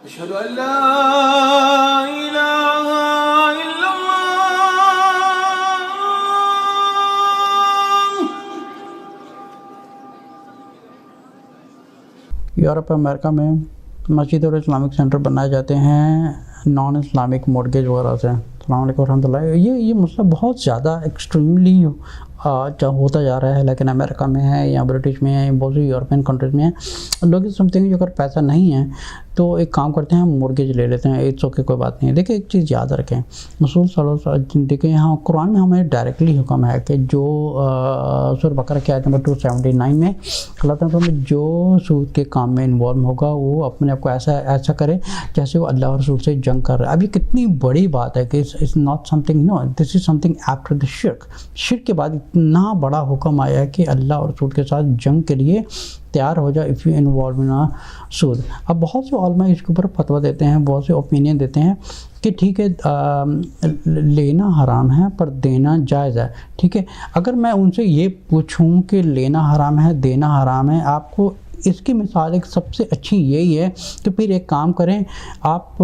أشهد أن لا إله إلا الله. یورپ امریکہ میں مسجد اور اسلامک سینٹر بنائے جاتے ہیں نان اسلامک مورگیج وغیرہ سے. السلام علیکم ورحمۃ اللہ. یہ مسئلہ بہت زیادہ ایکسٹریملی ہوتا جا رہا ہے، لیکن امریکہ میں ہے یا برٹش میں ہے، بہت سی یورپین کنٹریز میں ہے. لوگ سمجھتے ہیں کہ اگر پیسہ نہیں ہے تو ایک کام کرتے ہیں، مورگیج لے لیتے ہیں، اٹس اوکے، کوئی بات نہیں ہے. دیکھیں ایک چیز یاد رکھیں، رسول صلی اللہ علیہ وسلم، دیکھیں یہاں قرآن میں ہمیں ڈائریکٹلی حکم ہے کہ جو سورہ بقرہ کی آیت نمبر 279 میں اللہ تعالیٰ میں جو سود کے کام میں انوالو ہوگا وہ اپنے آپ کو ایسا کرے جیسے وہ اللہ اور رسول سے جنگ کر رہا ہے. اب یہ کتنی بڑی بات ہے کہ it's not something, no, this is something after the شرک کے بعد اتنا بڑا حکم آیا ہے کہ اللہ اور رسول کے ساتھ جنگ کے لیے تیار ہو جائے اف یو انوالو ان سود. اب بہت سے علماء اس کے اوپر فتویٰ دیتے ہیں، بہت سے اوپینین دیتے ہیں کہ ٹھیک ہے لینا حرام ہے پر دینا جائز ہے. ٹھیک ہے، اگر میں ان سے یہ پوچھوں کہ لینا حرام ہے دینا حرام ہے، آپ کو اس کی مثال ایک سب سے اچھی یہی ہے کہ پھر ایک کام کریں، آپ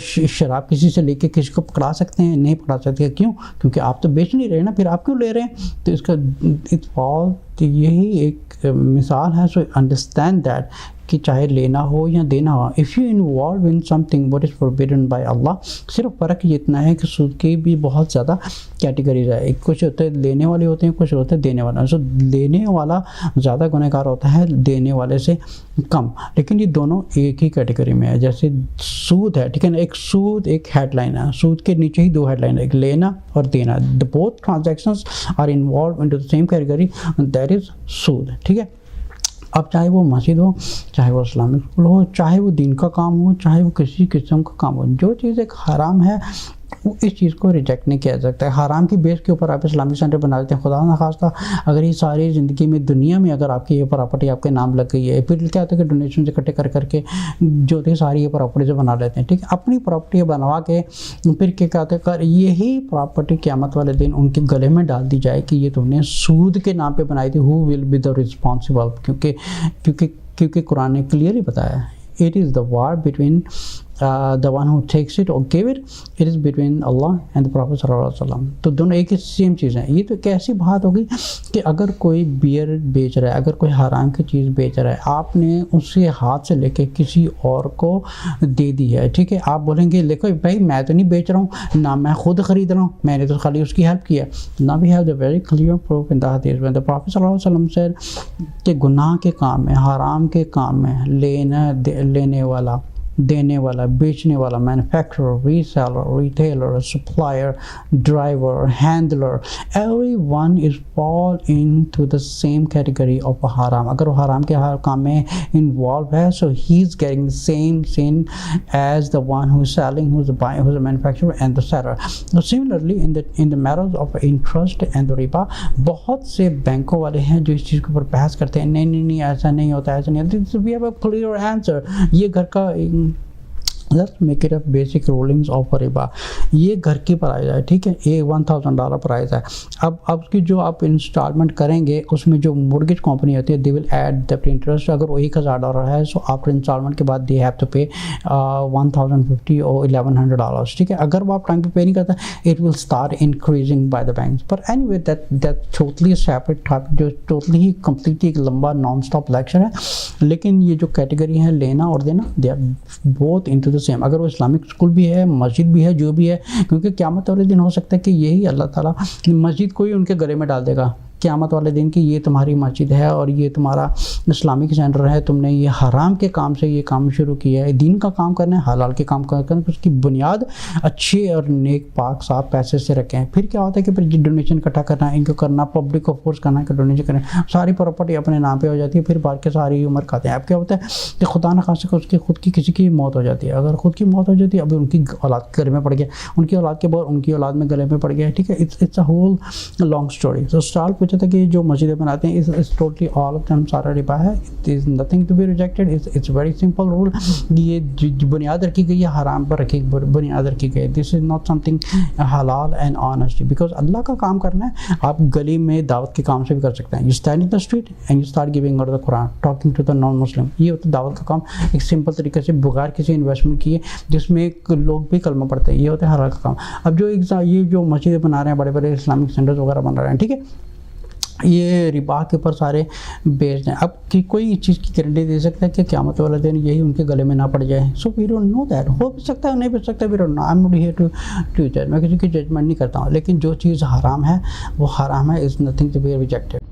شراب کسی سے لے کے کسی کو پکڑا سکتے ہیں؟ نہیں پکڑا سکتے. کیوں؟ کیونکہ آپ تو بیچ نہیں رہے نا، پھر آپ کیوں لے رہے ہیں؟ تو اس کا یہی ایک مثال ہے. سو انڈرسٹینڈ دیٹ کہ چاہے لینا ہو یا دینا ہو، if you involve in something what is forbidden by Allah. صرف فرق یہ اتنا ہے کہ سود کی بھی بہت زیادہ کیٹیگریز ہے. کچھ ہوتے ہیں لینے والے ہوتے ہیں، کچھ ہوتے ہیں دینے والے. سو لینے والا زیادہ گنہ گار ہوتا ہے دینے والے سے کم، لیکن یہ دونوں ایک ہی کیٹیگری میں ہے. جیسے سود ہے، ٹھیک ہے نا، ایک سود ایک ہیڈ لائن ہے، سود کے نیچے ہی دو ہیڈ لائن ہے، ایک لینا اور دینا. Both transactions are involve into the same category, that is سود. ٹھیک ہے، اب چاہے وہ مسجد ہو، چاہے وہ اسلامک اسکول ہو، چاہے وہ دین کا کام ہو، چاہے وہ کسی قسم کا کام ہو، جو چیز ایک حرام ہے وہ اس چیز کو ریجیکٹ نہیں کیا جا سکتا ہے. حرام کی بیس کے اوپر آپ اسلامک سینٹر بنا دیتے ہیں. خدا نخواستہ اگر یہ ساری زندگی میں دنیا میں اگر آپ کی یہ پراپرٹی آپ کے نام لگ گئی ہے، پھر کیا ہوتا ہے کہ ڈونیشن سے اکٹھے کر کے جو تھے ساری یہ پراپرٹی سے بنا لیتے ہیں. ٹھیک ہے، اپنی پراپرٹی بنوا کے پھر کیا ہوتا ہے کہ یہی پراپرٹی قیامت والے دن ان کے گلے میں ڈال دی جائے کہ یہ تم نے سود کے نام پہ بنائی تھی. ہو ول بی دا رسپانسبل؟ کیونکہ قرآن نے کلیئرلی بتایا ہے it is the war between the one who takes it or gave it. It is between Allah and the Prophet صلی اللہ علیہ وسلم. تو دونوں ایک ہی سیم چیز ہیں. یہ تو ایک ایسی بات ہوگی کہ اگر کوئی بیئر بیچ رہا ہے، اگر کوئی حرام کی چیز بیچ رہا ہے، آپ نے اسے ہاتھ سے لے کے کسی اور کو دے دی ہے. ٹھیک ہے، آپ بولیں گے دیکھو بھائی میں تو نہیں بیچ رہا ہوں، نہ میں خود خرید رہا ہوں، میں نے تو خالی اس کی ہیلپ کیا. Now we have the very clear proof in the hadith when the Prophet صلی اللہ علیہ وسلم said کہ گناہ کے کام میں، حرام کے کام میں لینے والا، دینے والا، بیچنے والا، manufacturer, reseller, retailer, supplier, driver, handler, everyone is fall into the same category of حرام. اگر وہ حرام کے ہر کام میں انوالو ہے، so he is getting the same sin as the one who is selling, who is buying, who is manufacturer and the seller. Similarly in the matters of interest and ربا، بہت سے بینکوں والے ہیں جو اس چیز کے اوپر بحث کرتے ہیں، نہیں ایسا نہیں ہوتا، ایسا نہیں ہوتا. We have a clear answer. یہ گھر کا let's make it a basic rulings of riba. یہ گھر کی پرائز ہے، ٹھیک ہے، یہ $1000 پرائز ہے. اب اس کی جو آپ انسٹالمنٹ کریں گے اس میں جو مورگیج کمپنی ہوتی ہے they will add the interest. اگر وہ $1000 ہے so after انسٹالمنٹ کے بعد they have to pay $1050 or $1100. ٹھیک ہے، اگر وہ آپ ٹائم پہ پے نہیں کرتا it will start increasing by the banks. But anyway that totally separate topic جو totally ہی completely ایک لمبا نان اسٹاپ لیکچر ہے. لیکن یہ جو کیٹیگری ہے لینا اور دینا they are both into same. اگر وہ اسلامک اسکول بھی ہے، مسجد بھی ہے، جو بھی ہے، کیونکہ قیامت والے دن ہو سکتا ہے کہ یہی اللہ تعالیٰ مسجد کو ہی ان کے گلے میں ڈال دے گا قیامت والے دن کی یہ تمہاری مسجد ہے اور یہ تمہارا اسلامک سینٹر ہے، تم نے یہ حرام کے کام سے یہ کام شروع کیا ہے. دین کا کام کرنا ہے، حلال کے کام کرنا ہے، اس کی بنیاد اچھے اور نیک پاک صاف پیسے سے رکھیں. پھر کیا ہوتا ہے کہ پھر ڈونیشن اکٹھا کرنا ہے، ان کو کرنا، پبلک کو فورس کرنا ہے کہ ڈونیشن کریں، ساری پراپرٹی اپنے نام پہ ہو جاتی ہے، پھر بعد کے ساری عمر کھاتے ہیں. اب کیا ہوتا ہے کہ خدا نخواستہ اس کی خود کی کسی کی موت ہو جاتی ہے. اگر خود کی موت ہو جاتی ہے، اب ان کی اولاد گلے میں پڑ گیا، ان کی اولاد کے بعد ان کی اولاد میں گلے میں پڑ گیا. ٹھیک ہے، it's a whole long story. So start پوچھا تھا کہ جو مسجدیں بناتے ہیں اس ٹوٹلی آل آف دم سارا ربا ہے. It is nothing to be rejected. It's very simple rule. یہ جو بنیاد رکھی گئی ہے حرام پر رکھی بنیاد رکھی گئی ہے. دس از ناٹ سم تھنگ حلال اینڈ آنیسٹی, بیکاز اللہ کا کام کرنا ہے. آپ گلی میں دعوت کے کام سے بھی کر سکتے ہیں. You stand in the street and you start giving out the Quran, talking to the non Muslim. یہ ہوتا ہے دعوت کا کام, ایک سمپل طریقے سے بغیر کسی انویسٹمنٹ کیے, جس میں لوگ بھی کلمہ پڑھتے ہیں. یہ ہوتا ہے حلال کا کام. اب جو یہ جو مسجدیں بنا رہے ہیں, بڑے بڑے اسلامک سینٹرز وغیرہ بنا رہے ہیں, ٹھیک ہے, یہ ربا کے اوپر سارے بیسڈ ہیں. اب کوئی چیز کی گارنٹی دے سکتا ہے کہ قیامت والا دن یہی ان کے گلے میں نہ پڑ جائے. سو وی ڈونٹ نو دیٹ. ہو بھی سکتا ہے, نہیں بھی سکتا, we don't know. I am not here to جج. میں کسی کی ججمنٹ نہیں کرتا ہوں, لیکن جو چیز حرام ہے وہ حرام ہے. Is nothing to be rejected.